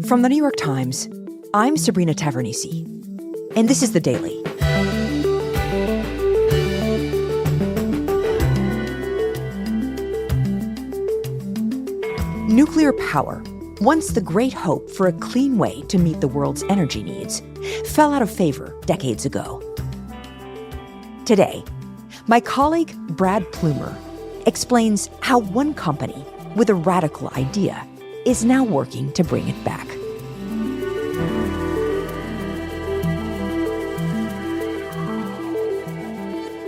From the New York Times, I'm Sabrina Tavernisi, and this is The Daily. Nuclear power, once the great hope for a clean way to meet the world's energy needs, fell out of favor decades ago. Today, my colleague Brad Plumer explains how one company with a radical idea is now working to bring it back.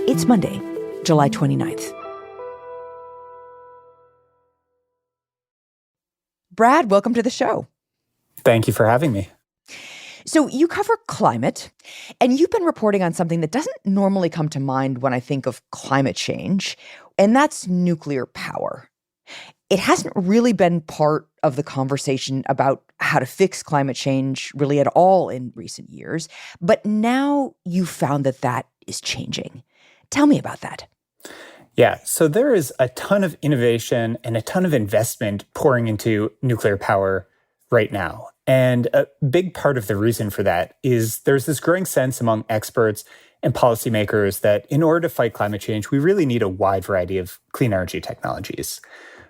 It's Monday, July 29th. Brad, welcome to the show. Thank you for having me. So you cover climate, and you've been reporting on something that doesn't normally come to mind when I think of climate change, and that's nuclear power. It hasn't really been part of the conversation about how to fix climate change really at all in recent years, but now you've found that that is changing. Tell me about that. Yeah, so there is a ton of innovation and a ton of investment pouring into nuclear power right now. And a big part of the reason for that is there's this growing sense among experts and policymakers that in order to fight climate change, we really need a wide variety of clean energy technologies.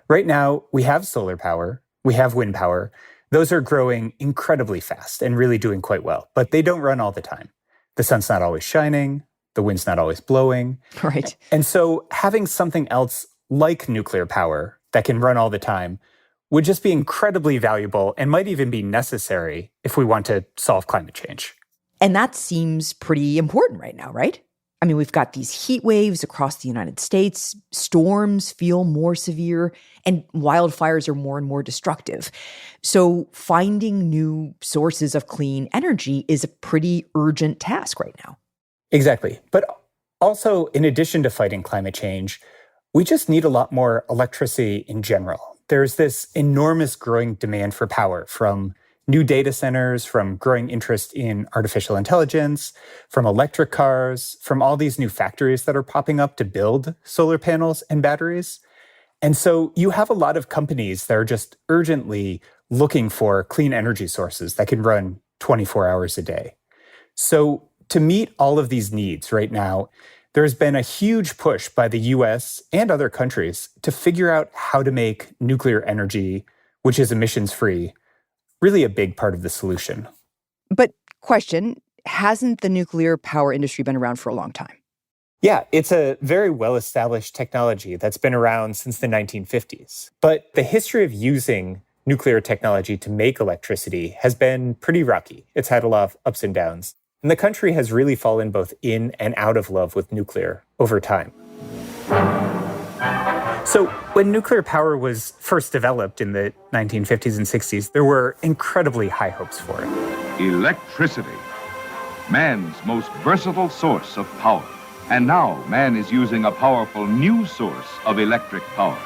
Right now, we have solar power, we have wind power. Those are growing incredibly fast and really doing quite well, but they don't run all the time. The sun's not always shining, the wind's not always blowing. Right. And so having something else like nuclear power that can run all the time would just be incredibly valuable and might even be necessary if we want to solve climate change. And that seems pretty important right now, right? I mean, we've got these heat waves across the United States, storms feel more severe, and wildfires are more and more destructive. So finding new sources of clean energy is a pretty urgent task right now. Exactly. But also, in addition to fighting climate change, we just need a lot more electricity in general. There's this enormous growing demand for power from new data centers, from growing interest in artificial intelligence, from electric cars, from all these new factories that are popping up to build solar panels and batteries. And so you have a lot of companies that are just urgently looking for clean energy sources that can run 24 hours a day. So to meet all of these needs right now, there's been a huge push by the US and other countries to figure out how to make nuclear energy, which is emissions-free, really a big part of the solution. But question, hasn't the nuclear power industry been around for a long time? Yeah, it's a very well-established technology that's been around since the 1950s. But the history of using nuclear technology to make electricity has been pretty rocky. It's had a lot of ups and downs. And the country has really fallen both in and out of love with nuclear over time. So when nuclear power was first developed in the 1950s and 60s, there were incredibly high hopes for it. Electricity, man's most versatile source of power. And now man is using a powerful new source of electric power,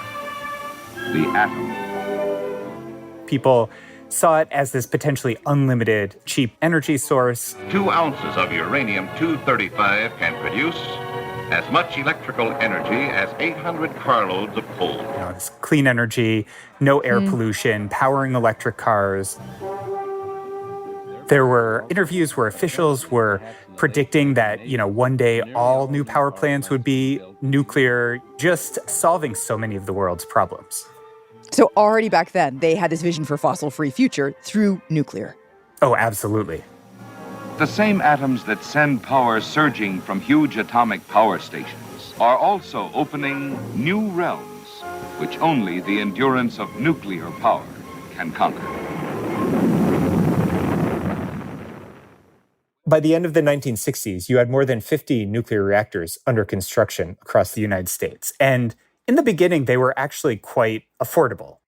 the atom. People saw it as this potentially unlimited, cheap energy source. 2 ounces of uranium-235 can produce as much electrical energy as 800 carloads of coal. This clean energy, no air pollution, powering electric cars. There were interviews where officials were predicting that, one day all new power plants would be nuclear, just solving so many of the world's problems. So already back then, they had this vision for fossil-free future through nuclear. Oh, absolutely. The same atoms that send power surging from huge atomic power stations are also opening new realms, which only the endurance of nuclear power can conquer. By the end of the 1960s, you had more than 50 nuclear reactors under construction across the United States. And in the beginning, they were actually quite affordable.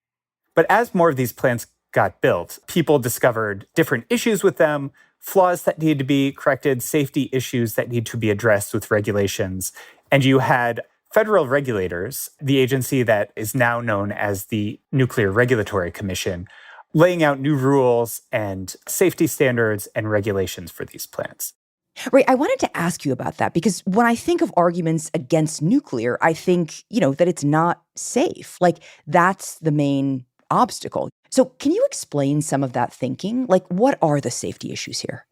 But as more of these plants got built, people discovered different issues with them, flaws that needed to be corrected, safety issues that need to be addressed with regulations. And you had federal regulators, the agency that is now known as the Nuclear Regulatory Commission, laying out new rules and safety standards and regulations for these plants. Right. I wanted to ask you about that because when I think of arguments against nuclear, I think, that it's not safe. Like, that's the main obstacle. So, can you explain some of that thinking? Like, what are the safety issues here?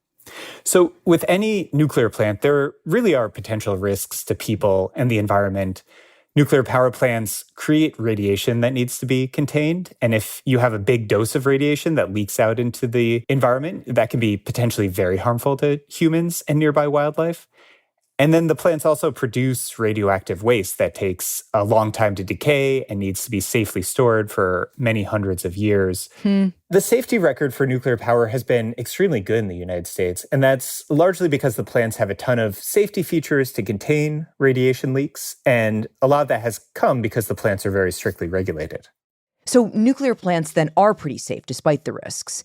So, with any nuclear plant, there really are potential risks to people and the environment. Nuclear power plants create radiation that needs to be contained. And if you have a big dose of radiation that leaks out into the environment, that can be potentially very harmful to humans and nearby wildlife. And then the plants also produce radioactive waste that takes a long time to decay and needs to be safely stored for many hundreds of years. The safety record for nuclear power has been extremely good in the United States, and that's largely because the plants have a ton of safety features to contain radiation leaks, and a lot of that has come because the plants are very strictly regulated. So, nuclear plants then are pretty safe despite the risks.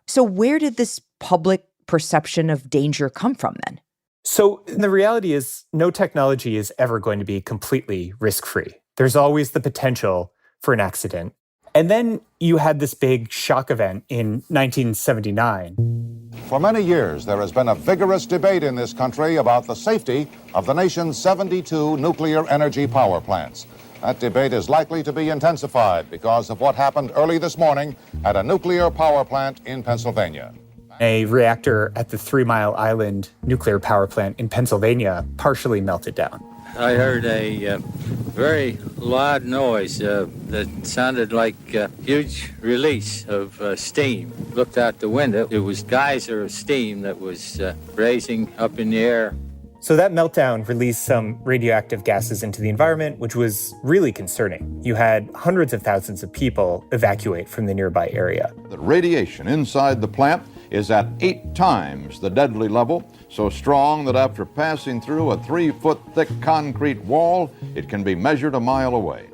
So, where did this public perception of danger come from then? So the reality is no technology is ever going to be completely risk-free. There's always the potential for an accident. And then you had this big shock event in 1979. For many years, there has been a vigorous debate in this country about the safety of the nation's 72 nuclear energy power plants. That debate is likely to be intensified because of what happened early this morning at a nuclear power plant in Pennsylvania. A reactor at the 3 Mile Island nuclear power plant in Pennsylvania partially melted down. I heard a very loud noise that sounded like a huge release of steam. Looked out the window. It was geyser of steam that was raising up in the air. So that meltdown released some radioactive gases into the environment, which was really concerning. You had hundreds of thousands of people evacuate from the nearby area. The radiation inside the plant is at 8 times the deadly level, so strong that after passing through a 3-foot thick concrete wall, it can be measured a mile away.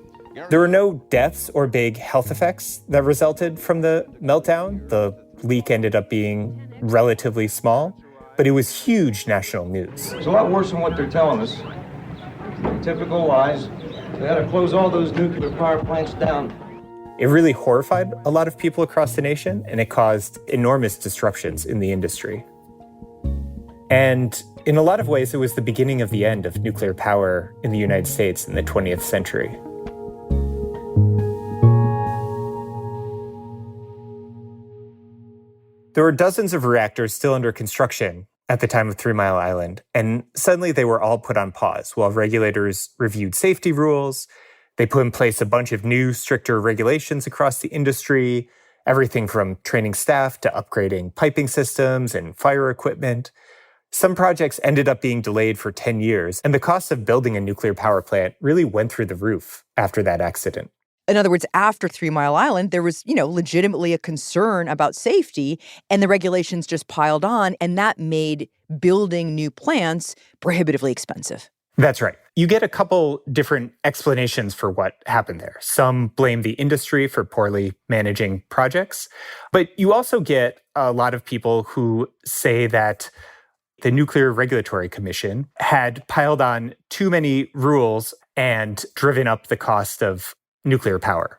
There were no deaths or big health effects that resulted from the meltdown. The leak ended up being relatively small, but it was huge national news. It's a lot worse than what they're telling us. Typical lies. They had to close all those nuclear power plants down. It really horrified a lot of people across the nation, and it caused enormous disruptions in the industry. And in a lot of ways, it was the beginning of the end of nuclear power in the United States in the 20th century. There were dozens of reactors still under construction at the time of 3 Mile Island, and suddenly they were all put on pause while regulators reviewed safety rules. They put in place a bunch of new, stricter regulations across the industry, everything from training staff to upgrading piping systems and fire equipment. Some projects ended up being delayed for 10 years, and the cost of building a nuclear power plant really went through the roof after that accident. In other words, after 3 Mile Island, there was, legitimately a concern about safety, and the regulations just piled on, and that made building new plants prohibitively expensive. That's right. You get a couple different explanations for what happened there. Some blame the industry for poorly managing projects, but you also get a lot of people who say that the Nuclear Regulatory Commission had piled on too many rules and driven up the cost of nuclear power.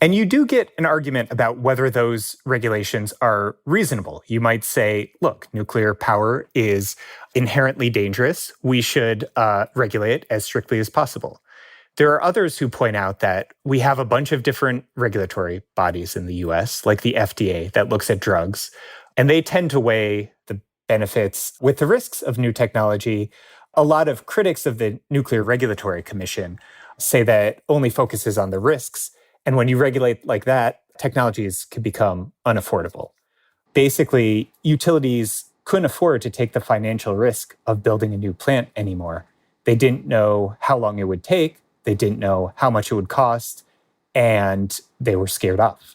And you do get an argument about whether those regulations are reasonable. You might say, look, nuclear power is inherently dangerous. We should regulate as strictly as possible. There are others who point out that we have a bunch of different regulatory bodies in the US, like the FDA, that looks at drugs, and they tend to weigh the benefits with the risks of new technology. A lot of critics of the Nuclear Regulatory Commission say that it only focuses on the risks. And when you regulate like that, technologies can become unaffordable. Basically, utilities couldn't afford to take the financial risk of building a new plant anymore. They didn't know how long it would take. They didn't know how much it would cost. And they were scared off.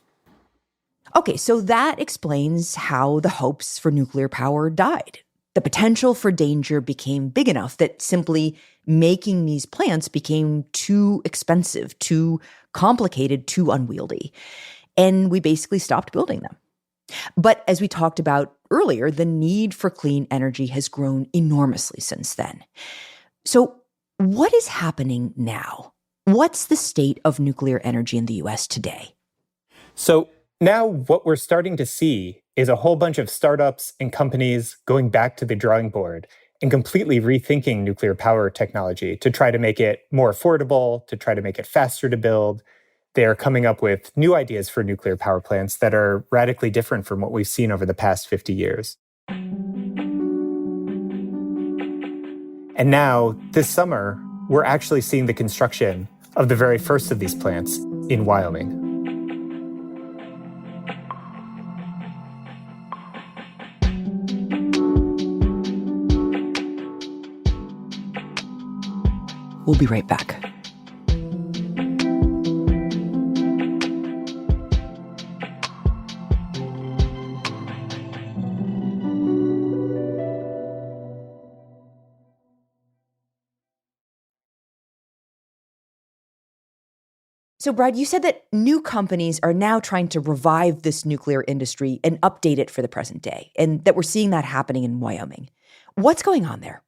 Okay, so that explains how the hopes for nuclear power died. The potential for danger became big enough that simply making these plants became too expensive, too complicated, too unwieldy. And we basically stopped building them. But as we talked about earlier, the need for clean energy has grown enormously since then. So what is happening now? What's the state of nuclear energy in the US today? So now what we're starting to see is a whole bunch of startups and companies going back to the drawing board and completely rethinking nuclear power technology to try to make it more affordable, to try to make it faster to build. They are coming up with new ideas for nuclear power plants that are radically different from what we've seen over the past 50 years. And now, this summer, we're actually seeing the construction of the very first of these plants in Wyoming. We'll be right back. So, Brad, you said that new companies are now trying to revive this nuclear industry and update it for the present day, and that we're seeing that happening in Wyoming. What's going on there?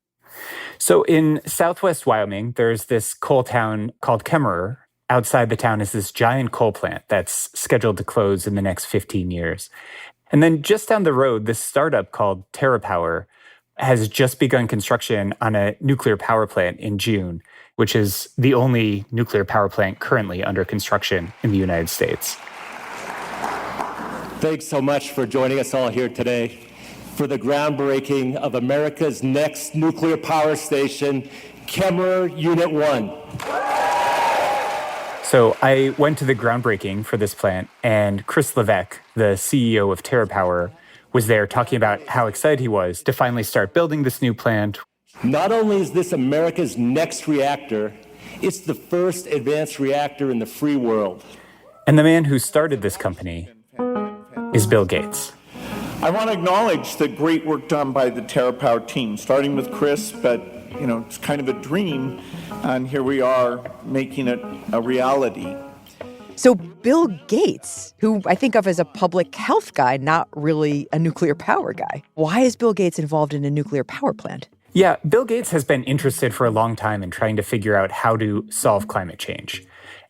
So in southwest Wyoming, there's this coal town called Kemmerer. Outside the town is this giant coal plant that's scheduled to close in the next 15 years. And then just down the road, this startup called TerraPower has just begun construction on a nuclear power plant in June, which is the only nuclear power plant currently under construction in the United States. Thanks so much for joining us all here today for the groundbreaking of America's next nuclear power station, Kemmerer Unit 1. So I went to the groundbreaking for this plant, and Chris Levesque, the CEO of TerraPower, was there talking about how excited he was to finally start building this new plant. Not only is this America's next reactor, it's the first advanced reactor in the free world. And the man who started this company is Bill Gates. I want to acknowledge the great work done by the TerraPower team, starting with Chris, but it's kind of a dream, and here we are making it a reality. So Bill Gates, who I think of as a public health guy, not really a nuclear power guy. Why is Bill Gates involved in a nuclear power plant? Yeah, Bill Gates has been interested for a long time in trying to figure out how to solve climate change.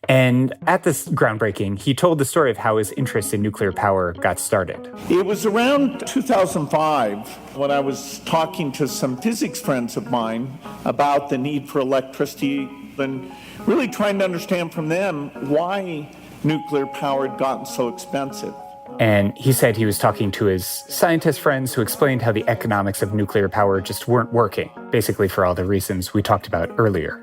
And at this groundbreaking, he told the story of how his interest in nuclear power got started. It was around 2005 when I was talking to some physics friends of mine about the need for electricity and really trying to understand from them why nuclear power had gotten so expensive. And he said he was talking to his scientist friends who explained how the economics of nuclear power just weren't working, basically for all the reasons we talked about earlier.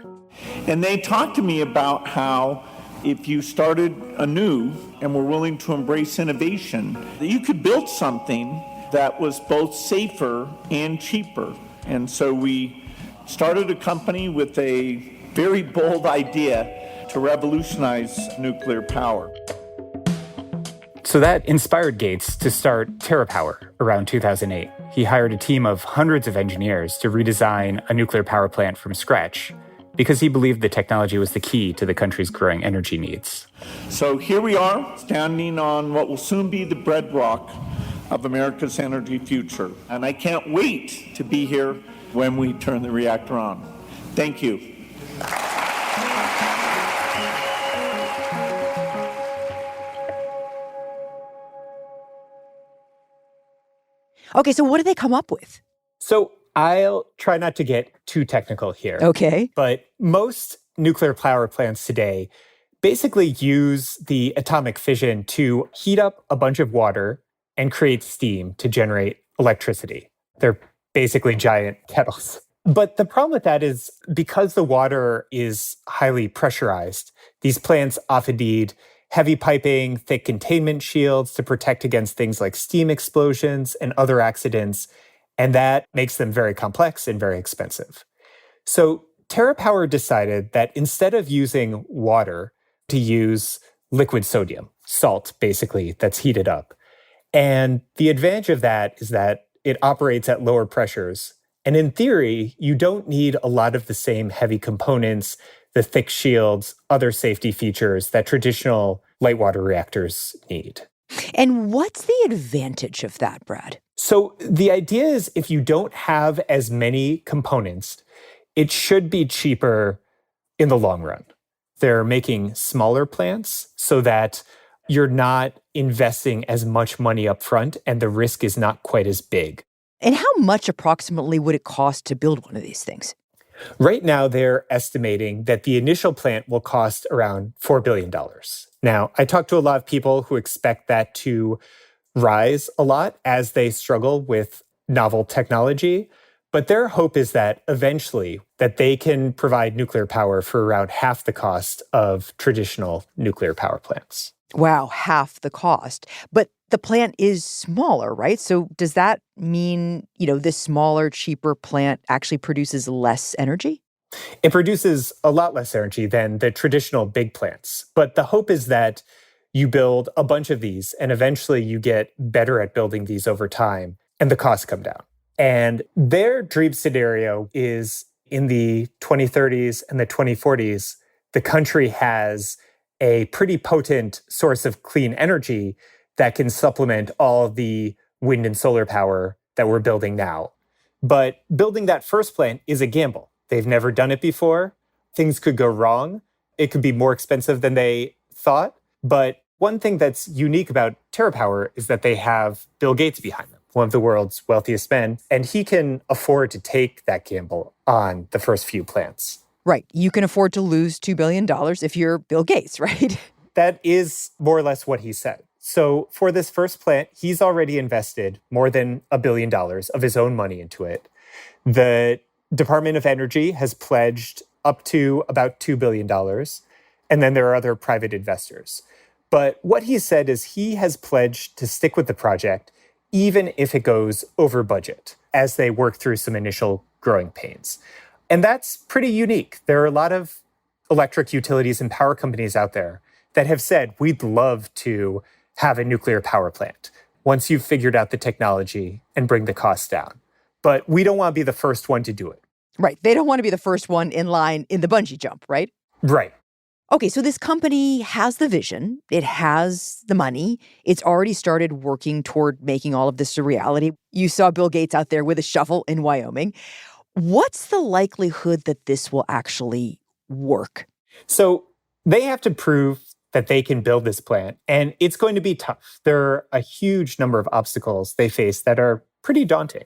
And they talked to me about how if you started anew and were willing to embrace innovation, that you could build something that was both safer and cheaper. And so we started a company with a very bold idea to revolutionize nuclear power. So that inspired Gates to start TerraPower around 2008. He hired a team of hundreds of engineers to redesign a nuclear power plant from scratch, because he believed the technology was the key to the country's growing energy needs. So here we are, standing on what will soon be the bedrock of America's energy future. And I can't wait to be here when we turn the reactor on. Thank you. Okay, so what did they come up with? So I'll try not to get too technical here. Okay. But most nuclear power plants today basically use the atomic fission to heat up a bunch of water and create steam to generate electricity. They're basically giant kettles. But the problem with that is because the water is highly pressurized, these plants often need heavy piping, thick containment shields to protect against things like steam explosions and other accidents. And that makes them very complex and very expensive. So TerraPower decided that instead of using water, to use liquid sodium, salt, basically, that's heated up. And the advantage of that is that it operates at lower pressures. And in theory, you don't need a lot of the same heavy components, the thick shields, other safety features that traditional light water reactors need. And what's the advantage of that, Brad? So the idea is if you don't have as many components, it should be cheaper in the long run. They're making smaller plants so that you're not investing as much money up front and the risk is not quite as big. And how much approximately would it cost to build one of these things? Right now, they're estimating that the initial plant will cost around $4 billion. Now, I talked to a lot of people who expect that to rise a lot as they struggle with novel technology. But their hope is that eventually that they can provide nuclear power for around half the cost of traditional nuclear power plants. Wow, half the cost. But the plant is smaller, right? So does that mean, this smaller, cheaper plant actually produces less energy? It produces a lot less energy than the traditional big plants. But the hope is that you build a bunch of these and eventually you get better at building these over time and the costs come down. And their dream scenario is in the 2030s and the 2040s, the country has a pretty potent source of clean energy that can supplement all of the wind and solar power that we're building now. But building that first plant is a gamble. They've never done it before. Things could go wrong. It could be more expensive than they thought. But one thing that's unique about TerraPower is that they have Bill Gates behind them, one of the world's wealthiest men, and he can afford to take that gamble on the first few plants. Right. You can afford to lose $2 billion if you're Bill Gates, right? That is more or less what he said. So for this first plant, he's already invested more than $1 billion of his own money into it. The Department of Energy has pledged up to about $2 billion. And then there are other private investors. But what he said is he has pledged to stick with the project, even if it goes over budget, as they work through some initial growing pains. And that's pretty unique. There are a lot of electric utilities and power companies out there that have said, we'd love to have a nuclear power plant once you've figured out the technology and bring the costs down. But we don't want to be the first one to do it. Right. They don't want to be the first one in line in the bungee jump, right? Right. Okay, so this company has the vision. It has the money. It's already started working toward making all of this a reality. You saw Bill Gates out there with a shovel in Wyoming. What's the likelihood that this will actually work? So they have to prove that they can build this plant, and it's going to be tough. There are a huge number of obstacles they face that are pretty daunting.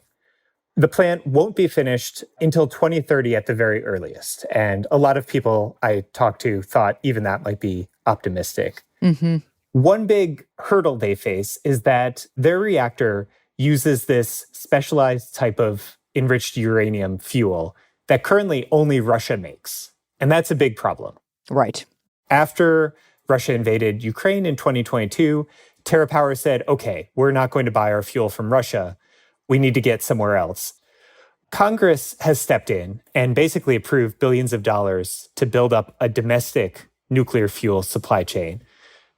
The plant won't be finished until 2030 at the very earliest. And a lot of people I talked to thought even that might be optimistic. Mm-hmm. One big hurdle they face is that their reactor uses this specialized type of enriched uranium fuel that currently only Russia makes. And that's a big problem. Right. After Russia invaded Ukraine in 2022, TerraPower said, okay, we're not going to buy our fuel from Russia. We need to get somewhere else. Congress has stepped in and basically approved billions of dollars to build up a domestic nuclear fuel supply chain.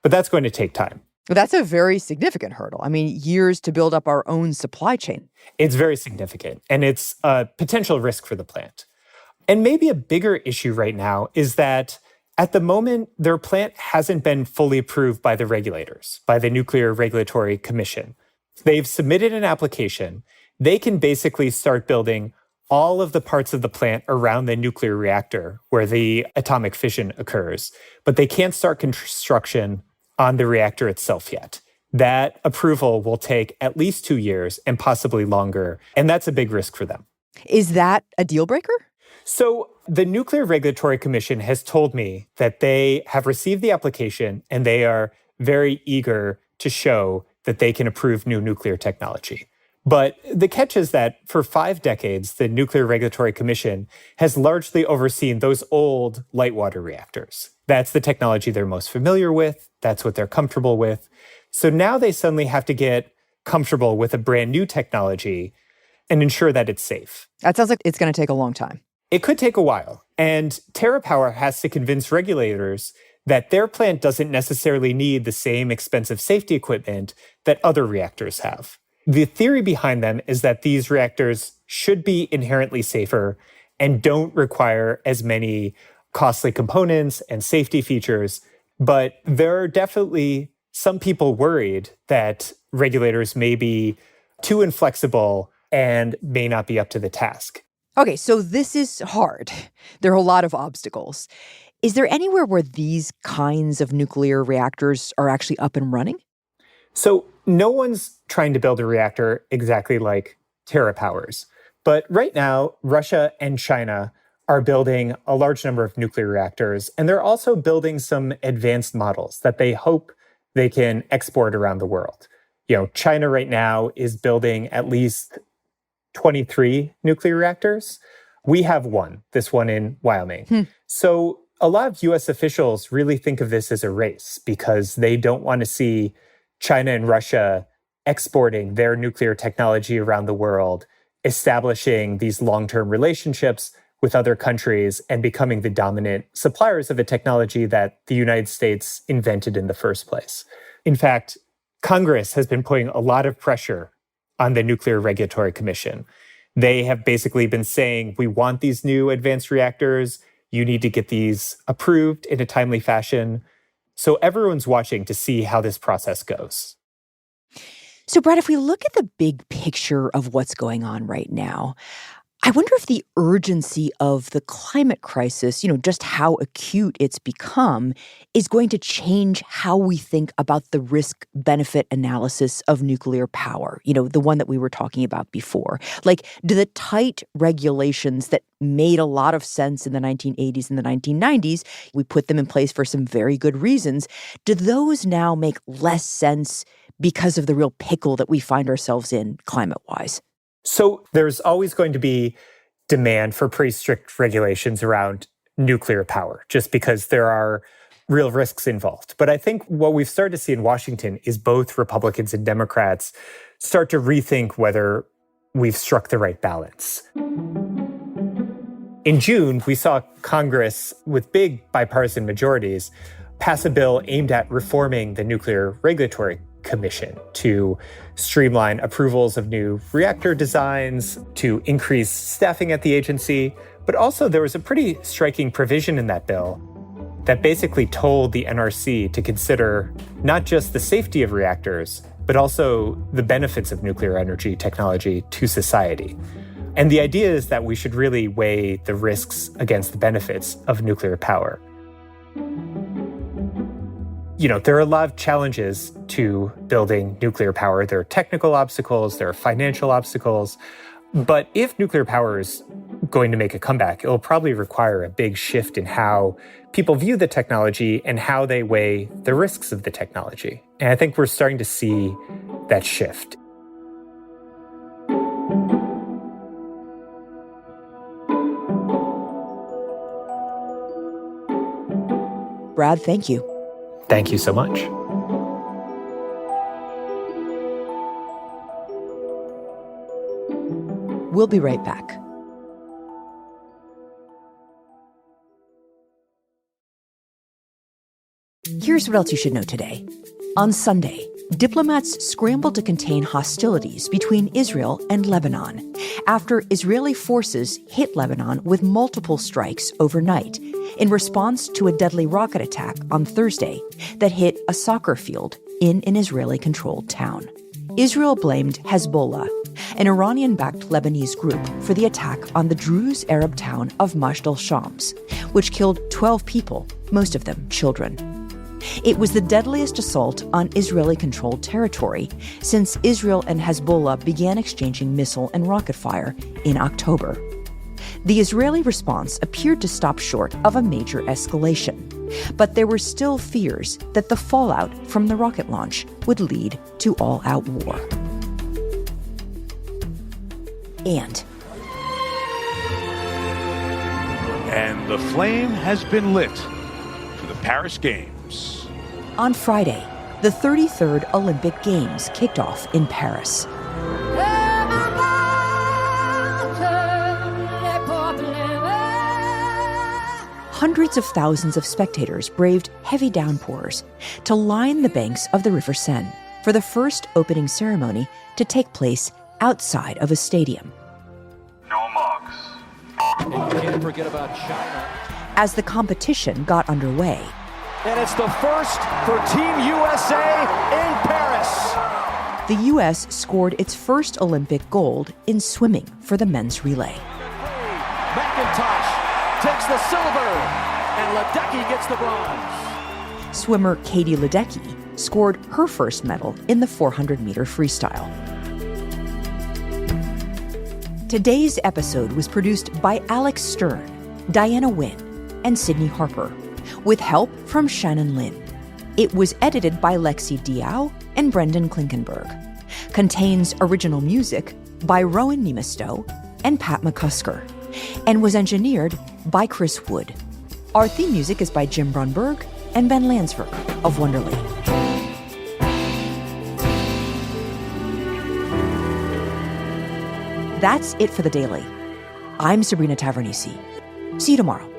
But that's going to take time. That's a very significant hurdle. I mean, years to build up our own supply chain. It's very significant, and it's a potential risk for the plant. And maybe a bigger issue right now is that at the moment, their plant hasn't been fully approved by the regulators, by the Nuclear Regulatory Commission. They've submitted an application. They can basically start building all of the parts of the plant around the nuclear reactor where the atomic fission occurs, but they can't start construction on the reactor itself yet. That approval will take at least 2 years and possibly longer, and that's a big risk for them. Is that a deal breaker? So the Nuclear Regulatory Commission has told me that they have received the application and they are very eager to show that they can approve new nuclear technology. But the catch is that for 5 decades, the Nuclear Regulatory Commission has largely overseen those old light water reactors. That's the technology they're most familiar with. That's what they're comfortable with. So now they suddenly have to get comfortable with a brand new technology and ensure that it's safe. That sounds like it's going to take a long time. It could take a while. And TerraPower has to convince regulators that their plant doesn't necessarily need the same expensive safety equipment that other reactors have. The theory behind them is that these reactors should be inherently safer and don't require as many costly components and safety features. But there are definitely some people worried that regulators may be too inflexible and may not be up to the task. Okay, so this is hard. There are a lot of obstacles. Is there anywhere where these kinds of nuclear reactors are actually up and running? So no one's trying to build a reactor exactly like TerraPower's. But right now, Russia and China are building a large number of nuclear reactors, and they're also building some advanced models that they hope they can export around the world. China right now is building at least 23 nuclear reactors. We have one, this one in Wyoming. So a lot of US officials really think of this as a race because they don't want to see China and Russia exporting their nuclear technology around the world, establishing these long-term relationships with other countries and becoming the dominant suppliers of a technology that the United States invented in the first place. In fact, Congress has been putting a lot of pressure on the Nuclear Regulatory Commission. They have basically been saying, we want these new advanced reactors. You need to get these approved in a timely fashion. So everyone's watching to see how this process goes. So, Brad, if we look at the big picture of what's going on right now, I wonder if the urgency of the climate crisis, just how acute it's become, is going to change how we think about the risk-benefit analysis of nuclear power, the one that we were talking about before. Like, do the tight regulations that made a lot of sense in the 1980s and the 1990s, we put them in place for some very good reasons, do those now make less sense because of the real pickle that we find ourselves in climate-wise? So there's always going to be demand for pretty strict regulations around nuclear power, just because there are real risks involved. But I think what we've started to see in Washington is both Republicans and Democrats start to rethink whether we've struck the right balance. In June, we saw Congress, with big bipartisan majorities, pass a bill aimed at reforming the Nuclear Regulatory Commission to streamline approvals of new reactor designs, to increase staffing at the agency. But also there was a pretty striking provision in that bill that basically told the NRC to consider not just the safety of reactors, but also the benefits of nuclear energy technology to society. And the idea is that we should really weigh the risks against the benefits of nuclear power. There are a lot of challenges to building nuclear power. There are technical obstacles, there are financial obstacles. But if nuclear power is going to make a comeback, it'll probably require a big shift in how people view the technology and how they weigh the risks of the technology. And I think we're starting to see that shift. Brad, thank you. Thank you so much. We'll be right back. Here's what else you should know today. On Sunday, diplomats scrambled to contain hostilities between Israel and Lebanon after Israeli forces hit Lebanon with multiple strikes overnight in response to a deadly rocket attack on Thursday that hit a soccer field in an Israeli-controlled town. Israel blamed Hezbollah, an Iranian-backed Lebanese group, for the attack on the Druze Arab town of Majd al-Shams, which killed 12 people, most of them children. It was the deadliest assault on Israeli-controlled territory since Israel and Hezbollah began exchanging missile and rocket fire in October. The Israeli response appeared to stop short of a major escalation, but there were still fears that the fallout from the rocket launch would lead to all-out war. And the flame has been lit for the Paris Games. On Friday, the 33rd Olympic Games kicked off in Paris. Hundreds of thousands of spectators braved heavy downpours to line the banks of the River Seine for the first opening ceremony to take place outside of a stadium. No marks. And you can't forget about China. As the competition got underway, and it's the first for Team USA in Paris. The U.S. scored its first Olympic gold in swimming for the men's relay. McIntosh takes the silver, and Ledecky gets the bronze. Swimmer Katie Ledecky scored her first medal in the 400-meter freestyle. Today's episode was produced by Alex Stern, Diana Wynn, and Sydney Harper, with help from Shannon Lin. It was edited by Lexi Diao and Brendan Klinkenberg. Contains original music by Rowan Nemistow and Pat McCusker, and was engineered by Chris Wood. Our theme music is by Jim Brunberg and Ben Lansford of Wonderly. That's it for The Daily. I'm Sabrina Tavernisi. See you tomorrow.